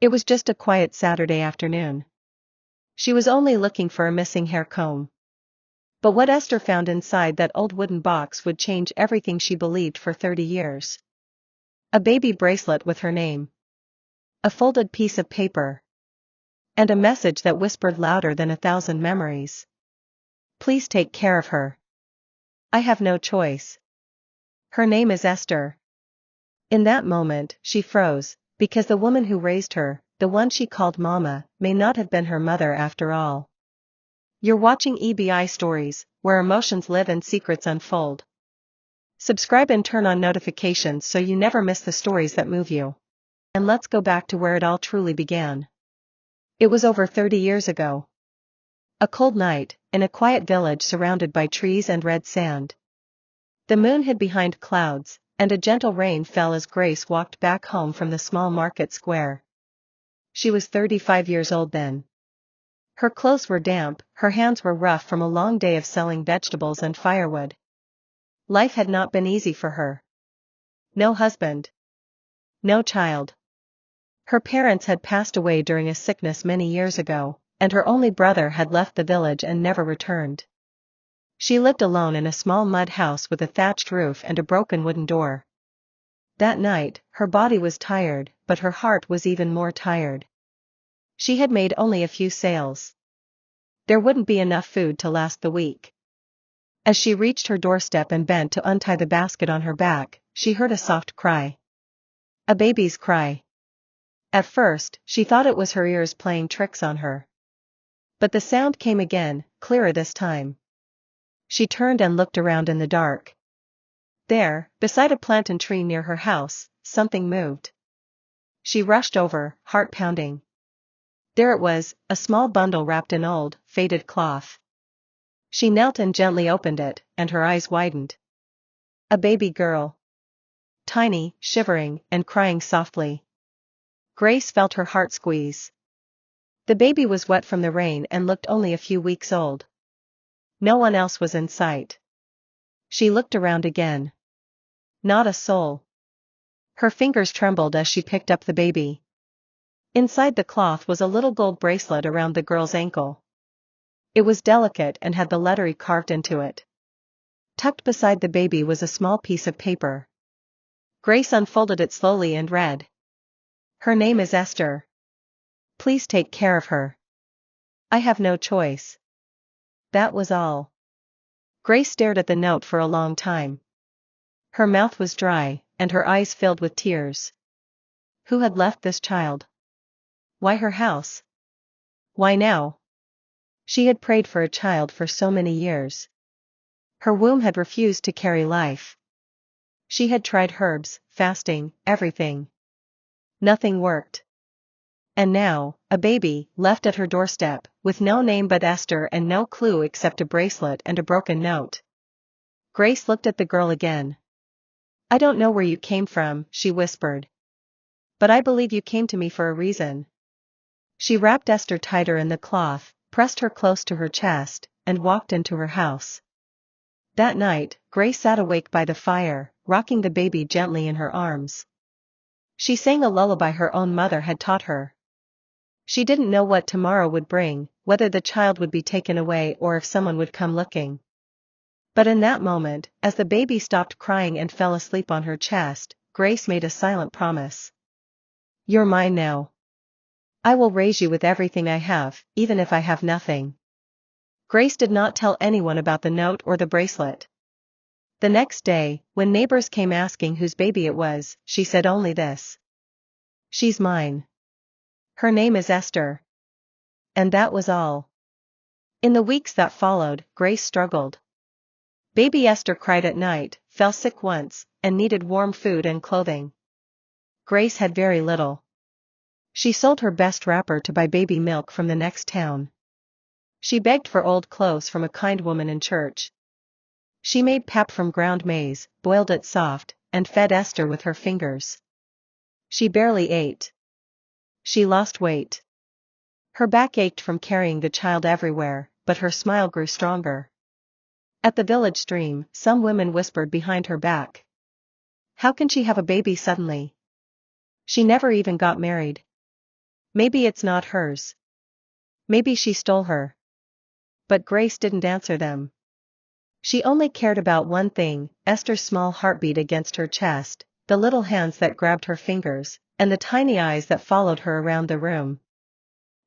It was just a quiet Saturday afternoon. She was only looking for a missing hair comb. But what Esther found inside that old wooden box would change everything she believed for 30 years. A baby bracelet with her name. A folded piece of paper. And a message that whispered louder than 1,000 memories. Please take care of her. I have no choice. Her name is Esther. In that moment, she froze, because the woman who raised her, the one she called Mama, may not have been her mother after all. You're watching EBI Stories, where emotions live and secrets unfold. Subscribe and turn on notifications so you never miss the stories that move you. And let's go back to where it all truly began. It was over 30 years ago. A cold night, in a quiet village surrounded by trees and red sand. The moon hid behind clouds, and a gentle rain fell as Grace walked back home from the small market square. She was 35 years old then. Her clothes were damp, her hands were rough from a long day of selling vegetables and firewood. Life had not been easy for her. No husband. No child. Her parents had passed away during a sickness many years ago, and her only brother had left the village and never returned. She lived alone in a small mud house with a thatched roof and a broken wooden door. That night, her body was tired, but her heart was even more tired. She had made only a few sales. There wouldn't be enough food to last the week. As she reached her doorstep and bent to untie the basket on her back, she heard a soft cry. A baby's cry. At first, she thought it was her ears playing tricks on her. But the sound came again, clearer this time. She turned and looked around in the dark. There, beside a plantain tree near her house, something moved. She rushed over, heart pounding. There it was, a small bundle wrapped in old, faded cloth. She knelt and gently opened it, and her eyes widened. A baby girl. Tiny, shivering, and crying softly. Grace felt her heart squeeze. The baby was wet from the rain and looked only a few weeks old. No one else was in sight. She looked around again. Not a soul. Her fingers trembled as she picked up the baby. Inside the cloth was a little gold bracelet around the girl's ankle. It was delicate and had the letter E carved into it. Tucked beside the baby was a small piece of paper. Grace unfolded it slowly and read. Her name is Esther. Please take care of her. I have no choice. That was all. Grace stared at the note for a long time. Her mouth was dry, and her eyes filled with tears. Who had left this child? Why her house? Why now? She had prayed for a child for so many years. Her womb had refused to carry life. She had tried herbs, fasting, everything. Nothing worked. And now, a baby, left at her doorstep, with no name but Esther and no clue except a bracelet and a broken note. Grace looked at the girl again. I don't know where you came from, she whispered. But I believe you came to me for a reason. She wrapped Esther tighter in the cloth, pressed her close to her chest, and walked into her house. That night, Grace sat awake by the fire, rocking the baby gently in her arms. She sang a lullaby her own mother had taught her. She didn't know what tomorrow would bring, whether the child would be taken away or if someone would come looking. But in that moment, as the baby stopped crying and fell asleep on her chest, Grace made a silent promise. You're mine now. I will raise you with everything I have, even if I have nothing. Grace did not tell anyone about the note or the bracelet. The next day, when neighbors came asking whose baby it was, she said only this. She's mine. Her name is Esther. And that was all. In the weeks that followed, Grace struggled. Baby Esther cried at night, fell sick once, and needed warm food and clothing. Grace had very little. She sold her best wrapper to buy baby milk from the next town. She begged for old clothes from a kind woman in church. She made pap from ground maize, boiled it soft, and fed Esther with her fingers. She barely ate. She lost weight. Her back ached from carrying the child everywhere, but her smile grew stronger. At the village stream, some women whispered behind her back. How can she have a baby suddenly? She never even got married. Maybe it's not hers. Maybe she stole her. But Grace didn't answer them. She only cared about one thing, Esther's small heartbeat against her chest, the little hands that grabbed her fingers, and the tiny eyes that followed her around the room.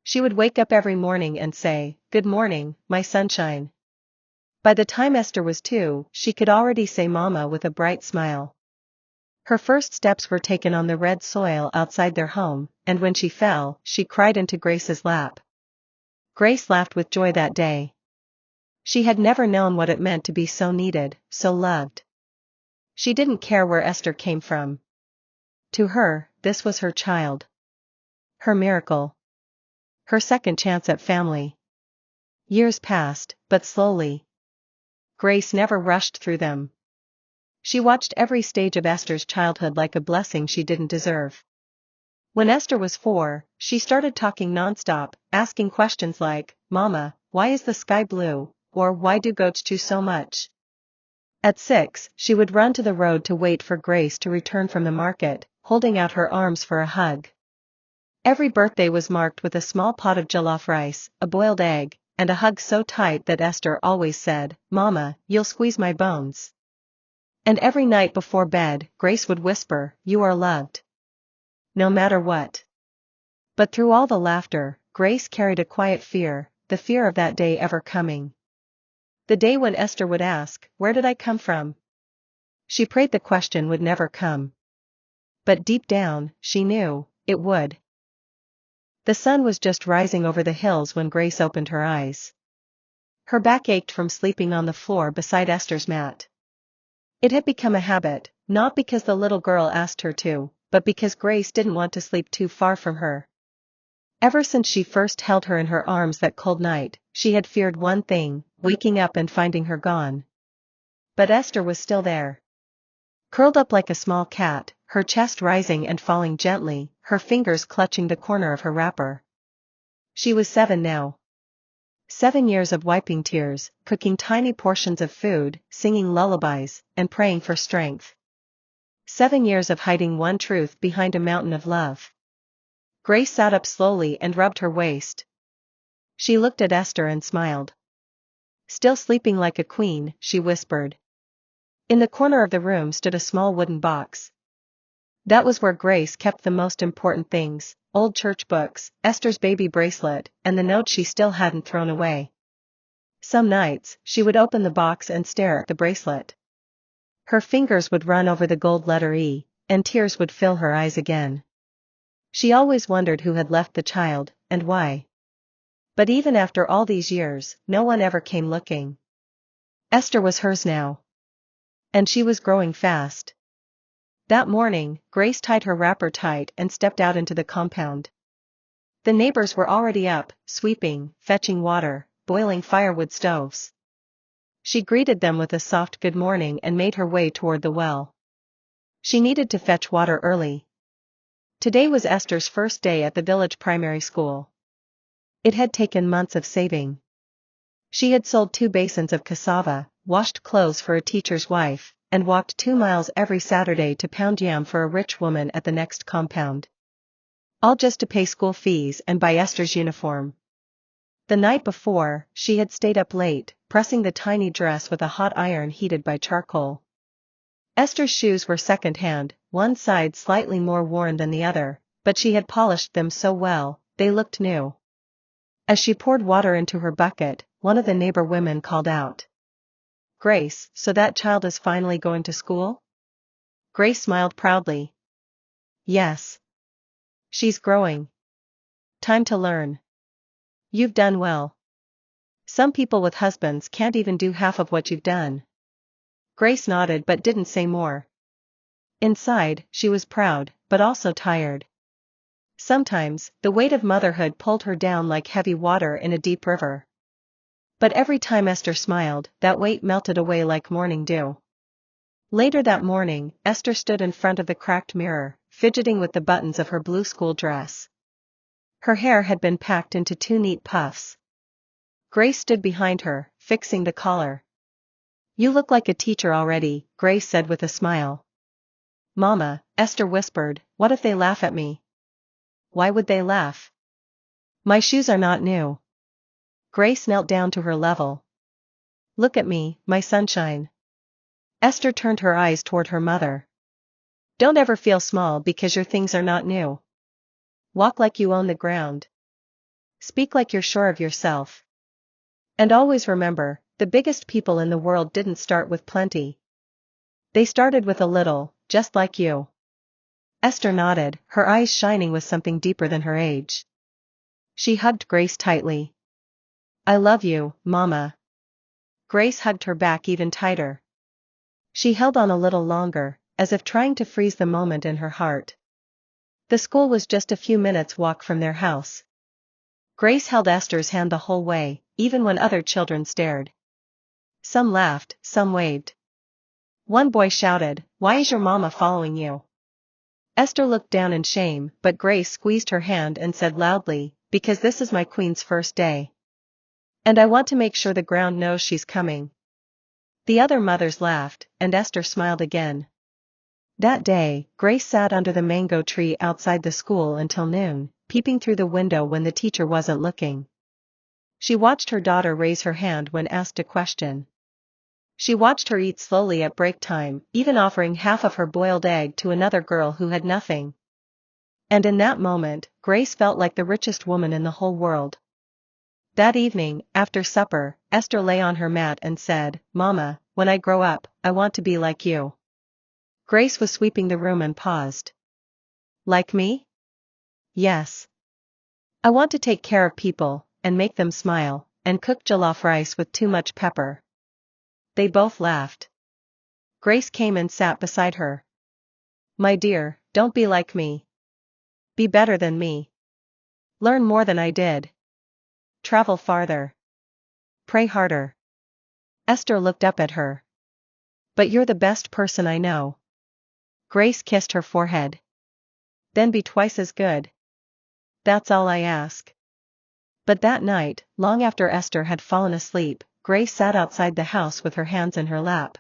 She would wake up every morning and say, "Good morning, my sunshine." By the time Esther was 2, she could already say mama with a bright smile. Her first steps were taken on the red soil outside their home, and when she fell, she cried into Grace's lap. Grace laughed with joy that day. She had never known what it meant to be so needed, so loved. She didn't care where Esther came from. To her, this was her child. Her miracle. Her second chance at family. Years passed, but slowly. Grace never rushed through them. She watched every stage of Esther's childhood like a blessing she didn't deserve. When Esther was 4, she started talking nonstop, asking questions like, "Mama, why is the sky blue?" or "Why do goats chew so much?" At 6, she would run to the road to wait for Grace to return from the market, holding out her arms for a hug. Every birthday was marked with a small pot of jollof rice, a boiled egg, and a hug so tight that Esther always said, "Mama, you'll squeeze my bones." And every night before bed, Grace would whisper, "You are loved. No matter what." But through all the laughter, Grace carried a quiet fear, the fear of that day ever coming. The day when Esther would ask, "Where did I come from?" She prayed the question would never come. But deep down, she knew, it would. The sun was just rising over the hills when Grace opened her eyes. Her back ached from sleeping on the floor beside Esther's mat. It had become a habit, not because the little girl asked her to, but because Grace didn't want to sleep too far from her. Ever since she first held her in her arms that cold night, she had feared one thing, waking up and finding her gone. But Esther was still there. Curled up like a small cat, her chest rising and falling gently, her fingers clutching the corner of her wrapper. She was 7 now. 7 years of wiping tears, cooking tiny portions of food, singing lullabies, and praying for strength. 7 years of hiding one truth behind a mountain of love. Grace sat up slowly and rubbed her waist. She looked at Esther and smiled. "Still sleeping like a queen," she whispered. In the corner of the room stood a small wooden box. That was where Grace kept the most important things, old church books, Esther's baby bracelet, and the note she still hadn't thrown away. Some nights, she would open the box and stare at the bracelet. Her fingers would run over the gold letter E, and tears would fill her eyes again. She always wondered who had left the child, and why. But even after all these years, no one ever came looking. Esther was hers now. And she was growing fast. That morning, Grace tied her wrapper tight and stepped out into the compound. The neighbors were already up, sweeping, fetching water, boiling firewood stoves. She greeted them with a soft good morning and made her way toward the well. She needed to fetch water early. Today was Esther's first day at the village primary school. It had taken months of saving. She had sold 2 basins of cassava, washed clothes for a teacher's wife, and walked 2 miles every Saturday to pound yam for a rich woman at the next compound. All just to pay school fees and buy Esther's uniform. The night before, she had stayed up late, pressing the tiny dress with a hot iron heated by charcoal. Esther's shoes were second-hand, one side slightly more worn than the other, but she had polished them so well, they looked new. As she poured water into her bucket, one of the neighbor women called out, "Grace, so that child is finally going to school?" Grace smiled proudly. "Yes. She's growing. Time to learn." "You've done well. Some people with husbands can't even do half of what you've done." Grace nodded but didn't say more. Inside, she was proud, but also tired. Sometimes, the weight of motherhood pulled her down like heavy water in a deep river. But every time Esther smiled, that weight melted away like morning dew. Later that morning, Esther stood in front of the cracked mirror, fidgeting with the buttons of her blue school dress. Her hair had been packed into 2 neat puffs. Grace stood behind her, fixing the collar. "You look like a teacher already," Grace said with a smile. "Mama," Esther whispered, "what if they laugh at me?" "Why would they laugh?" My shoes are not new. Grace knelt down to her level. Look at me, my sunshine. Esther turned her eyes toward her mother. Don't ever feel small because your things are not new. Walk like you own the ground. Speak like you're sure of yourself. And always remember, the biggest people in the world didn't start with plenty. They started with a little, just like you. Esther nodded, her eyes shining with something deeper than her age. She hugged Grace tightly. I love you, Mama. Grace hugged her back even tighter. She held on a little longer, as if trying to freeze the moment in her heart. The school was just a few minutes' walk from their house. Grace held Esther's hand the whole way, even when other children stared. Some laughed, some waved. One boy shouted, "Why is your mama following you?" Esther looked down in shame, but Grace squeezed her hand and said loudly, "Because this is my queen's first day. And I want to make sure the ground knows she's coming." The other mothers laughed, and Esther smiled again. That day, Grace sat under the mango tree outside the school until noon, peeping through the window when the teacher wasn't looking. She watched her daughter raise her hand when asked a question. She watched her eat slowly at break time, even offering half of her boiled egg to another girl who had nothing. And in that moment, Grace felt like the richest woman in the whole world. That evening, after supper, Esther lay on her mat and said, "Mama, when I grow up, I want to be like you." Grace was sweeping the room and paused. Like me? Yes. I want to take care of people, and make them smile, and cook jollof rice with too much pepper. They both laughed. Grace came and sat beside her. My dear, don't be like me. Be better than me. Learn more than I did. Travel farther. Pray harder. Esther looked up at her. But you're the best person I know. Grace kissed her forehead. Then be twice as good. That's all I ask. But that night, long after Esther had fallen asleep, Grace sat outside the house with her hands in her lap.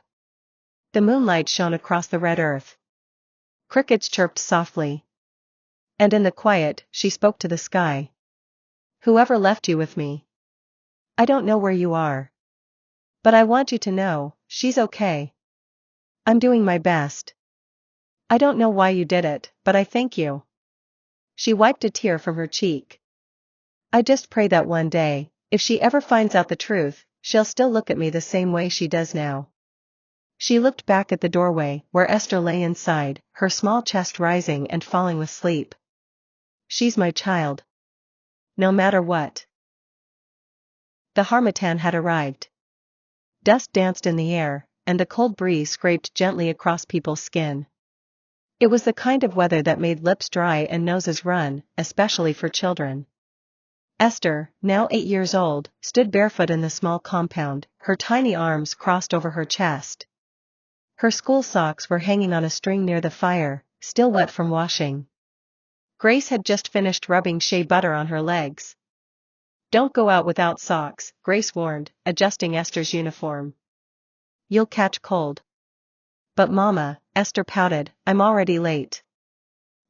The moonlight shone across the red earth. Crickets chirped softly. And in the quiet, she spoke to the sky. Whoever left you with me. I don't know where you are. But I want you to know, she's okay. I'm doing my best. I don't know why you did it, but I thank you. She wiped a tear from her cheek. I just pray that one day, if she ever finds out the truth, she'll still look at me the same way she does now. She looked back at the doorway, where Esther lay inside, her small chest rising and falling with sleep. She's my child. No matter what. The harmattan had arrived. Dust danced in the air, and the cold breeze scraped gently across people's skin. It was the kind of weather that made lips dry and noses run, especially for children. Esther, now 8 years old, stood barefoot in the small compound, her tiny arms crossed over her chest. Her school socks were hanging on a string near the fire, still wet from washing. Grace had just finished rubbing shea butter on her legs. Don't go out without socks, Grace warned, adjusting Esther's uniform. You'll catch cold. But Mama, Esther pouted, I'm already late.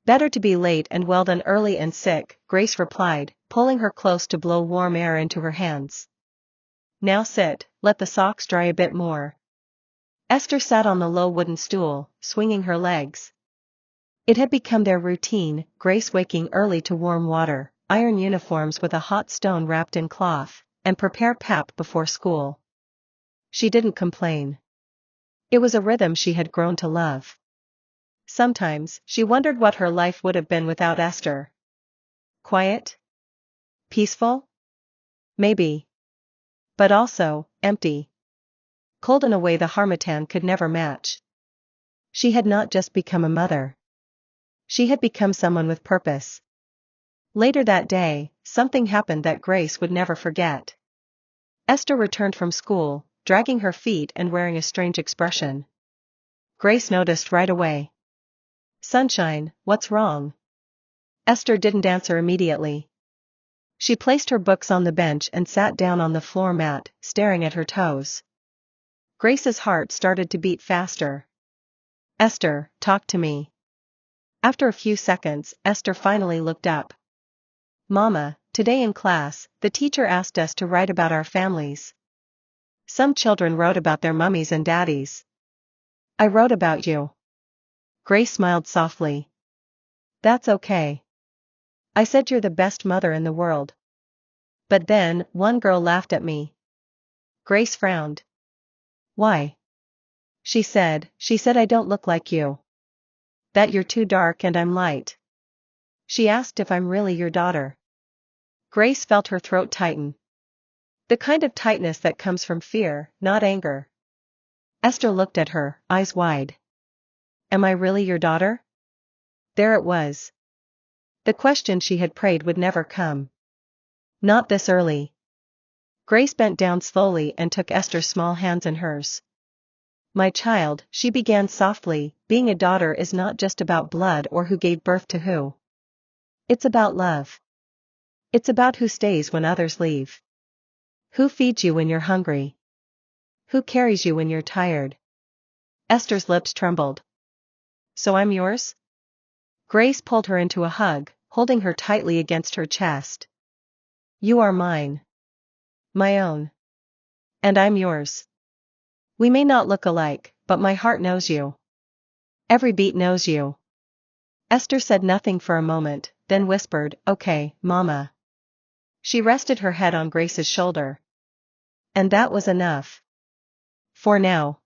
Better to be late and well than early and sick, Grace replied, pulling her close to blow warm air into her hands. Now sit, let the socks dry a bit more. Esther sat on the low wooden stool, swinging her legs. It had become their routine, Grace waking early to warm water, iron uniforms with a hot stone wrapped in cloth, and prepare pap before school. She didn't complain. It was a rhythm she had grown to love. Sometimes, she wondered what her life would have been without Esther. Quiet? Peaceful? Maybe. But also, empty. Cold in a way the harmattan could never match. She had not just become a mother. She had become someone with purpose. Later that day, something happened that Grace would never forget. Esther returned from school, dragging her feet and wearing a strange expression. Grace noticed right away. Sunshine, what's wrong? Esther didn't answer immediately. She placed her books on the bench and sat down on the floor mat, staring at her toes. Grace's heart started to beat faster. Esther, talk to me. After a few seconds, Esther finally looked up. Mama, today in class, the teacher asked us to write about our families. Some children wrote about their mummies and daddies. I wrote about you. Grace smiled softly. That's okay. I said you're the best mother in the world. But then, one girl laughed at me. Grace frowned. Why? She said I don't look like you. That you're too dark and I'm light. She asked if I'm really your daughter. Grace felt her throat tighten. The kind of tightness that comes from fear, not anger. Esther looked at her, eyes wide. Am I really your daughter? There it was. The question she had prayed would never come. Not this early. Grace bent down slowly and took Esther's small hands in hers. My child, she began softly, being a daughter is not just about blood or who gave birth to who. It's about love. It's about who stays when others leave. Who feeds you when you're hungry. Who carries you when you're tired. Esther's lips trembled. So I'm yours? Grace pulled her into a hug, holding her tightly against her chest. You are mine. My own. And I'm yours. We may not look alike, but my heart knows you. Every beat knows you. Esther said nothing for a moment, then whispered, Okay, Mama. She rested her head on Grace's shoulder. And that was enough. For now.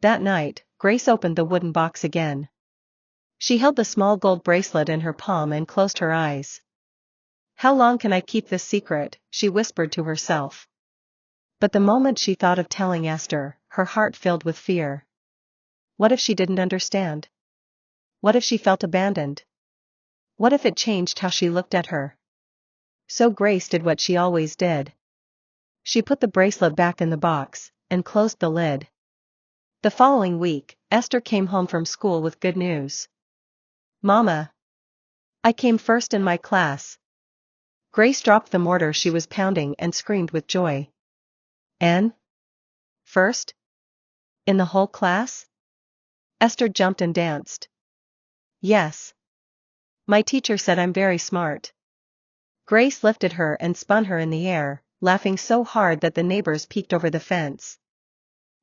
That night, Grace opened the wooden box again. She held the small gold bracelet in her palm and closed her eyes. How long can I keep this secret, she whispered to herself. But the moment she thought of telling Esther, her heart filled with fear. What if she didn't understand? What if she felt abandoned? What if it changed how she looked at her? So Grace did what she always did. She put the bracelet back in the box, and closed the lid. The following week, Esther came home from school with good news. Mama! I came first in my class. Grace dropped the mortar she was pounding and screamed with joy. N? First? In the whole class? Esther jumped and danced. Yes. My teacher said I'm very smart. Grace lifted her and spun her in the air, laughing so hard that the neighbors peeked over the fence.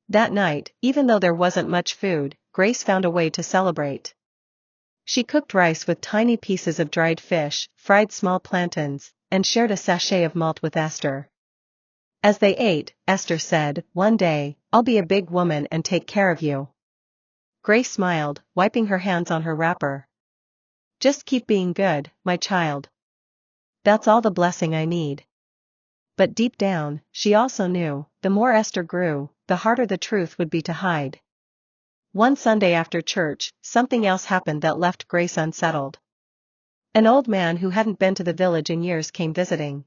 That night, even though there wasn't much food, Grace found a way to celebrate. She cooked rice with tiny pieces of dried fish, fried small plantains, and shared a sachet of malt with Esther. As they ate, Esther said, One day, I'll be a big woman and take care of you. Grace smiled, wiping her hands on her wrapper. Just keep being good, my child. That's all the blessing I need. But deep down, she also knew, the more Esther grew, the harder the truth would be to hide. One Sunday after church, something else happened that left Grace unsettled. An old man who hadn't been to the village in years came visiting.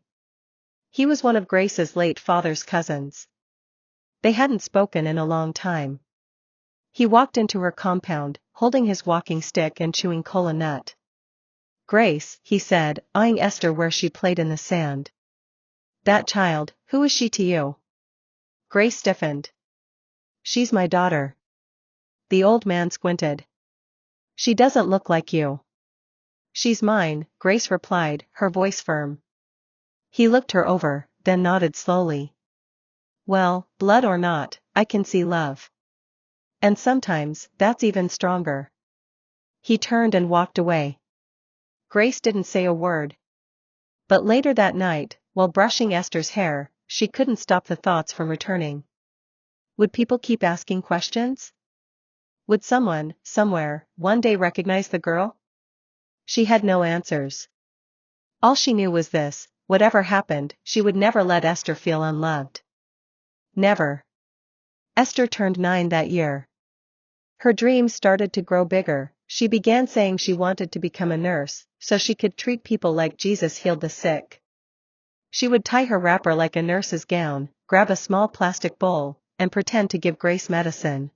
He was one of Grace's late father's cousins. They hadn't spoken in a long time. He walked into her compound, holding his walking stick and chewing cola nut. Grace, he said, eyeing Esther where she played in the sand. That child, who is she to you? Grace stiffened. She's my daughter. The old man squinted. She doesn't look like you. She's mine, Grace replied, her voice firm. He looked her over, then nodded slowly. Well, blood or not, I can see love. And sometimes, that's even stronger. He turned and walked away. Grace didn't say a word. But later that night, while brushing Esther's hair, she couldn't stop the thoughts from returning. Would people keep asking questions? Would someone, somewhere, one day recognize the girl? She had no answers. All she knew was this, whatever happened, she would never let Esther feel unloved. Never. Esther turned 9 that year. Her dreams started to grow bigger. She began saying she wanted to become a nurse, so she could treat people like Jesus healed the sick. She would tie her wrapper like a nurse's gown, grab a small plastic bowl, and pretend to give Grace medicine.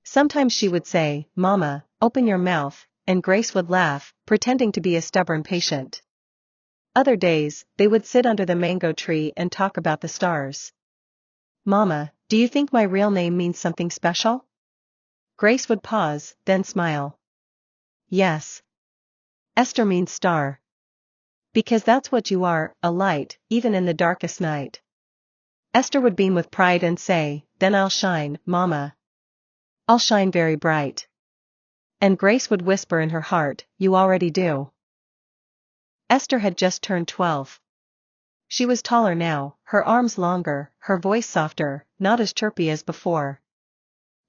Sometimes she would say, Mama, open your mouth, and Grace would laugh, pretending to be a stubborn patient. Other days, they would sit under the mango tree and talk about the stars. Mama, do you think my real name means something special? Grace would pause, then smile. Yes. Esther means star. Because that's what you are, a light, even in the darkest night. Esther would beam with pride and say, "Then I'll shine, Mama. I'll shine very bright." And Grace would whisper in her heart, "You already do." Esther had just turned 12. She was taller now, her arms longer, her voice softer, not as chirpy as before.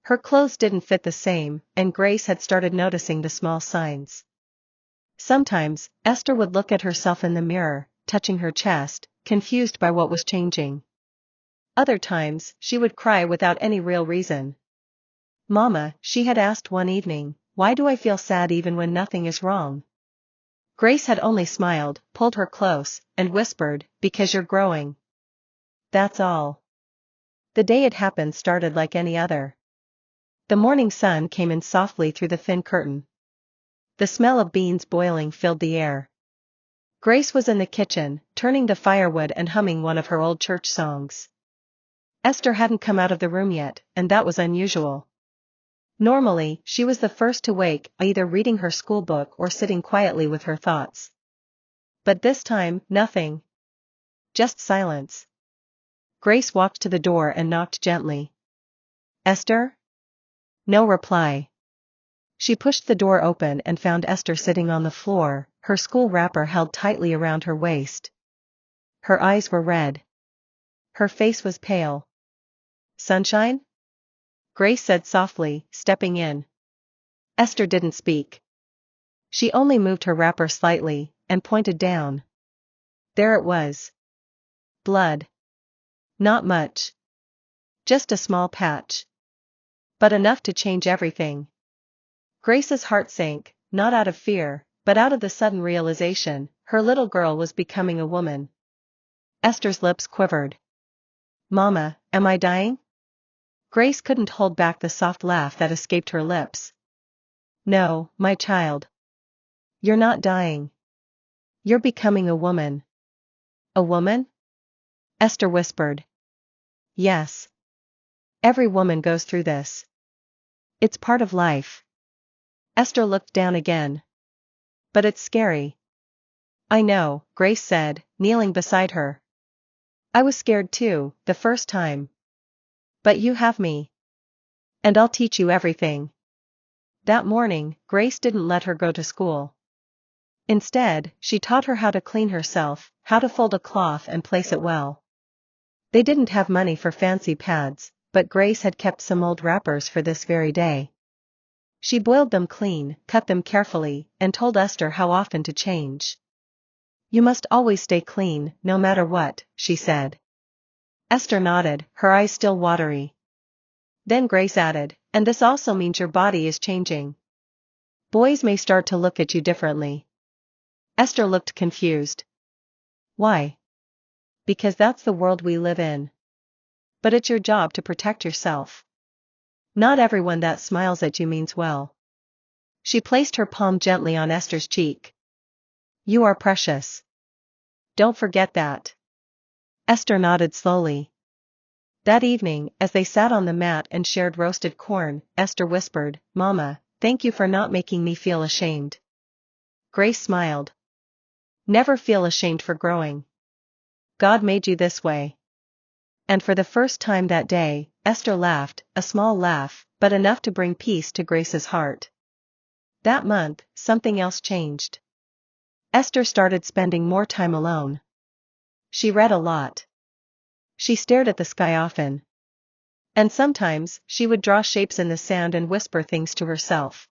Her clothes didn't fit the same, and Grace had started noticing the small signs. Sometimes, Esther would look at herself in the mirror, touching her chest, confused by what was changing. Other times, she would cry without any real reason. "Mama," she had asked one evening, "why do I feel sad even when nothing is wrong?" Grace had only smiled, pulled her close, and whispered, "Because you're growing. That's all." The day it happened started like any other. The morning sun came in softly through the thin curtain. The smell of beans boiling filled the air. Grace was in the kitchen, turning the firewood and humming one of her old church songs. Esther hadn't come out of the room yet, and that was unusual. Normally, she was the first to wake, either reading her school book or sitting quietly with her thoughts. But this time, nothing. Just silence. Grace walked to the door and knocked gently. "Esther?" No reply. She pushed the door open and found Esther sitting on the floor, her school wrapper held tightly around her waist. Her eyes were red. Her face was pale. "Sunshine?" Grace said softly, stepping in. Esther didn't speak. She only moved her wrapper slightly, and pointed down. There it was. Blood. Not much. Just a small patch. But enough to change everything. Grace's heart sank, not out of fear, but out of the sudden realization, her little girl was becoming a woman. Esther's lips quivered. "Mama, am I dying?" Grace couldn't hold back the soft laugh that escaped her lips. "No, my child. You're not dying. You're becoming a woman." "A woman?" Esther whispered. "Yes. Every woman goes through this. It's part of life." Esther looked down again. "But it's scary." "I know," Grace said, kneeling beside her. "I was scared too, the first time. But you have me. And I'll teach you everything." That morning, Grace didn't let her go to school. Instead, she taught her how to clean herself, how to fold a cloth and place it well. They didn't have money for fancy pads, but Grace had kept some old wrappers for this very day. She boiled them clean, cut them carefully, and told Esther how often to change. "You must always stay clean, no matter what," she said. Esther nodded, her eyes still watery. Then Grace added, "And this also means your body is changing. Boys may start to look at you differently." Esther looked confused. "Why?" "Because that's the world we live in. But it's your job to protect yourself. Not everyone that smiles at you means well." She placed her palm gently on Esther's cheek. "You are precious. Don't forget that." Esther nodded slowly. That evening, as they sat on the mat and shared roasted corn, Esther whispered, "Mama, thank you for not making me feel ashamed." Grace smiled. "Never feel ashamed for growing. God made you this way." And for the first time that day, Esther laughed, a small laugh, but enough to bring peace to Grace's heart. That month, something else changed. Esther started spending more time alone. She read a lot. She stared at the sky often. And sometimes, she would draw shapes in the sand and whisper things to herself.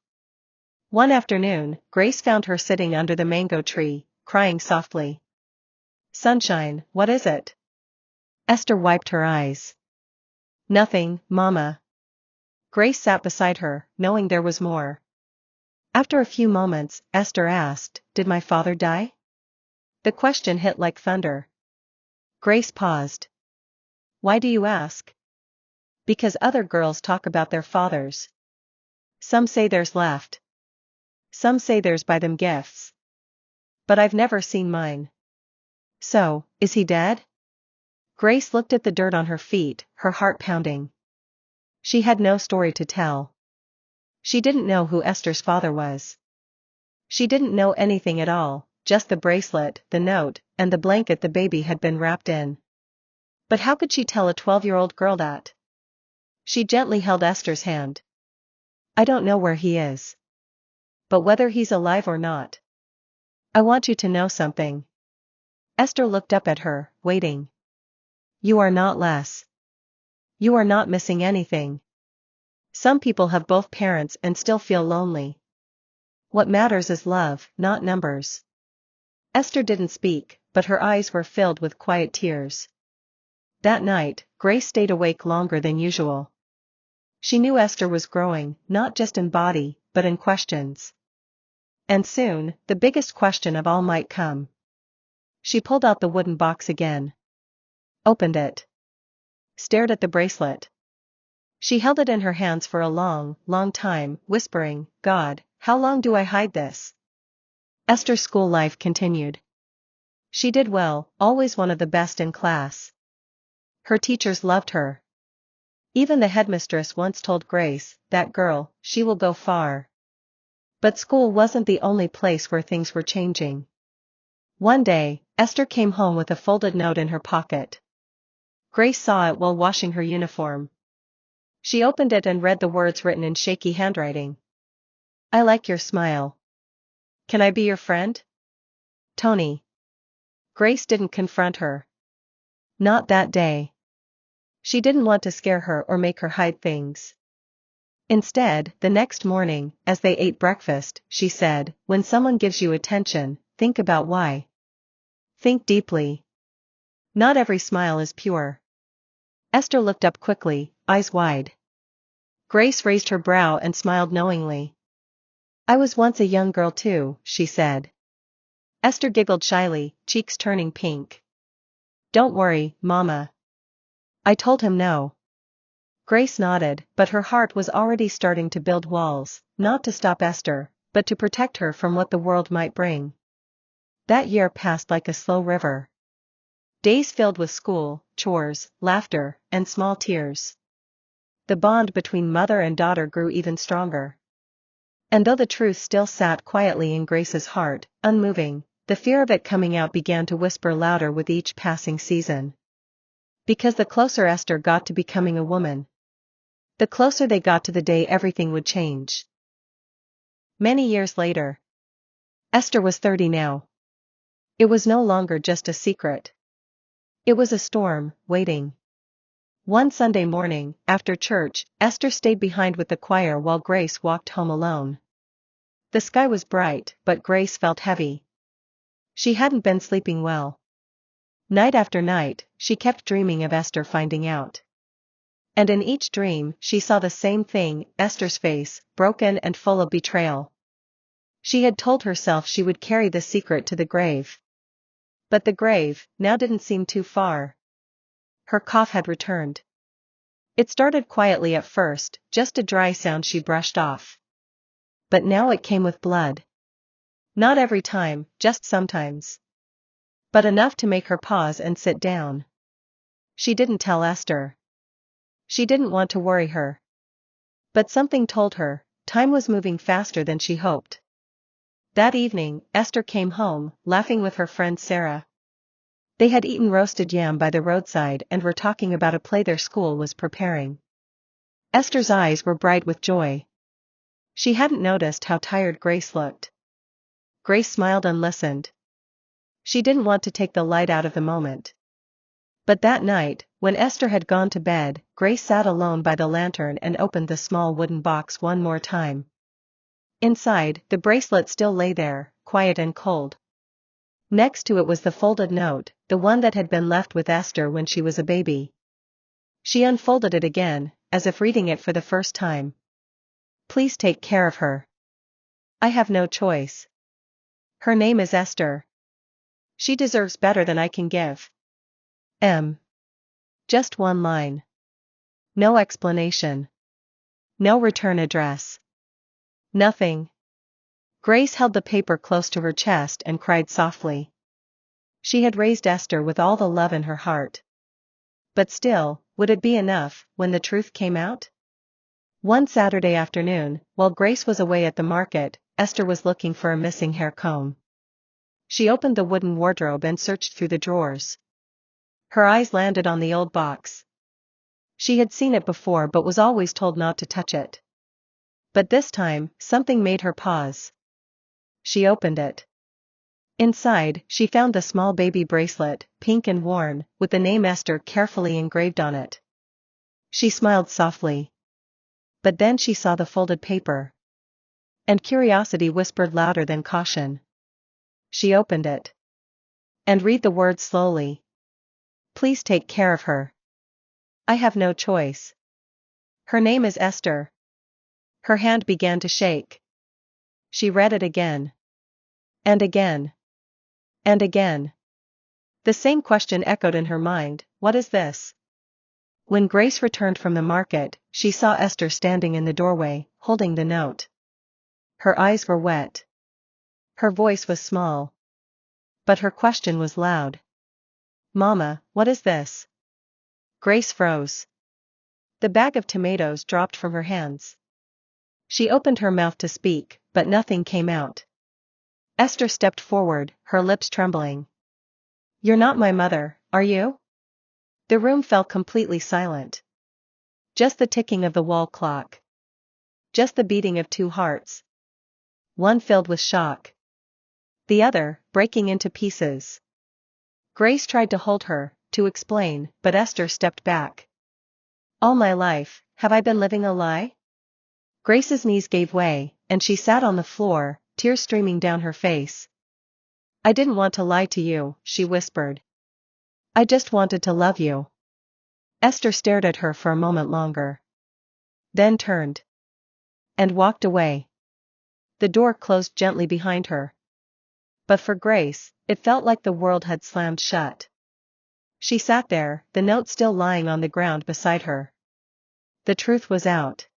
One afternoon, Grace found her sitting under the mango tree, crying softly. "Sunshine, what is it?" Esther wiped her eyes. "Nothing, Mama." Grace sat beside her, knowing there was more. After a few moments, Esther asked, "Did my father die?" The question hit like thunder. Grace paused. "Why do you ask?" "Because other girls talk about their fathers. Some say there's left. Some say there's buy them gifts. But I've never seen mine." "So, is he dead?" Grace looked at the dirt on her feet, her heart pounding. She had no story to tell. She didn't know who Esther's father was. She didn't know anything at all, just the bracelet, the note, and the blanket the baby had been wrapped in. But how could she tell a 12-year-old girl that? She gently held Esther's hand. I don't know where he is. But whether he's alive or not, I want you to know something. Esther looked up at her, waiting. You are not less. You are not missing anything. Some people have both parents and still feel lonely. What matters is love, not numbers. Esther didn't speak, but her eyes were filled with quiet tears. That night, Grace stayed awake longer than usual. She knew Esther was growing, not just in body, but in questions. And soon, the biggest question of all might come. She pulled out the wooden box again. Opened it. Stared at the bracelet. She held it in her hands for a long, long time, whispering, God, how long do I hide this? Esther's school life continued. She did well, always one of the best in class. Her teachers loved her. Even the headmistress once told Grace, that girl, she will go far. But school wasn't the only place where things were changing. One day, Esther came home with a folded note in her pocket. Grace saw it while washing her uniform. She opened it and read the words written in shaky handwriting. I like your smile. Can I be your friend? Tony. Grace didn't confront her. Not that day. She didn't want to scare her or make her hide things. Instead, the next morning, as they ate breakfast, she said, when someone gives you attention, think about why. Think deeply. Not every smile is pure. Esther looked up quickly, eyes wide. Grace raised her brow and smiled knowingly. I was once a young girl too, she said. Esther giggled shyly, cheeks turning pink. Don't worry, Mama. I told him no. Grace nodded, but her heart was already starting to build walls, not to stop Esther, but to protect her from what the world might bring. That year passed like a slow river. Days filled with school, chores, laughter, and small tears. The bond between mother and daughter grew even stronger. And though the truth still sat quietly in Grace's heart, unmoving, the fear of it coming out began to whisper louder with each passing season. Because the closer Esther got to becoming a woman, the closer they got to the day everything would change. Many years later. Esther was 30 now. It was no longer just a secret. It was a storm, waiting. One Sunday morning, after church, Esther stayed behind with the choir while Grace walked home alone. The sky was bright, but Grace felt heavy. She hadn't been sleeping well. Night after night, she kept dreaming of Esther finding out. And in each dream, she saw the same thing, Esther's face, broken and full of betrayal. She had told herself she would carry the secret to the grave. But the grave, now didn't seem too far. Her cough had returned. It started quietly at first, just a dry sound she brushed off. But now it came with blood. Not every time, just sometimes. But enough to make her pause and sit down. She didn't tell Esther. She didn't want to worry her. But something told her, time was moving faster than she hoped. That evening, Esther came home, laughing with her friend Sarah. They had eaten roasted yam by the roadside and were talking about a play their school was preparing. Esther's eyes were bright with joy. She hadn't noticed how tired Grace looked. Grace smiled and listened. She didn't want to take the light out of the moment. But that night, when Esther had gone to bed, Grace sat alone by the lantern and opened the small wooden box one more time. Inside, the bracelet still lay there, quiet and cold. Next to it was the folded note, the one that had been left with Esther when she was a baby. She unfolded it again, as if reading it for the first time. Please take care of her. I have no choice. Her name is Esther. She deserves better than I can give. Just one line. No explanation. No return address. Nothing. Grace held the paper close to her chest and cried softly. She had raised Esther with all the love in her heart. But still, would it be enough, when the truth came out? One Saturday afternoon, while Grace was away at the market, Esther was looking for a missing hair comb. She opened the wooden wardrobe and searched through the drawers. Her eyes landed on the old box. She had seen it before but was always told not to touch it. But this time, something made her pause. She opened it. Inside, she found the small baby bracelet, pink and worn, with the name Esther carefully engraved on it. She smiled softly. But then she saw the folded paper. And curiosity whispered louder than caution. She opened it. And read the words slowly. Please take care of her. I have no choice. Her name is Esther. Her hand began to shake. She read it again. And again. And again. The same question echoed in her mind, what is this? When Grace returned from the market, she saw Esther standing in the doorway, holding the note. Her eyes were wet. Her voice was small. But her question was loud. Mama, what is this? Grace froze. The bag of tomatoes dropped from her hands. She opened her mouth to speak, but nothing came out. Esther stepped forward, her lips trembling. You're not my mother, are you? The room fell completely silent. Just the ticking of the wall clock. Just the beating of two hearts. One filled with shock. The other, breaking into pieces. Grace tried to hold her, to explain, but Esther stepped back. All my life, have I been living a lie? Grace's knees gave way, and she sat on the floor, tears streaming down her face. I didn't want to lie to you, she whispered. I just wanted to love you. Esther stared at her for a moment longer. Then turned. And walked away. The door closed gently behind her. But for Grace, it felt like the world had slammed shut. She sat there, the note still lying on the ground beside her. The truth was out.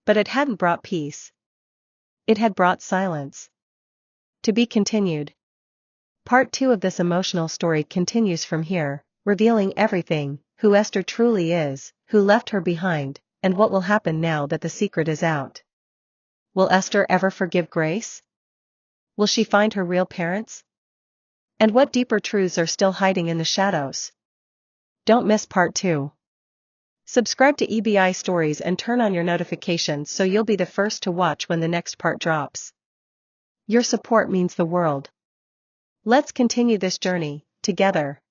But it hadn't brought peace. It had brought silence. To be continued. Part 2 of this emotional story continues from here, revealing everything, who Esther truly is, who left her behind, and what will happen now that the secret is out. Will Esther ever forgive Grace? Will she find her real parents? And what deeper truths are still hiding in the shadows? Don't miss part 2. Subscribe to EBI Stories and turn on your notifications so you'll be the first to watch when the next part drops. Your support means the world. Let's continue this journey, together.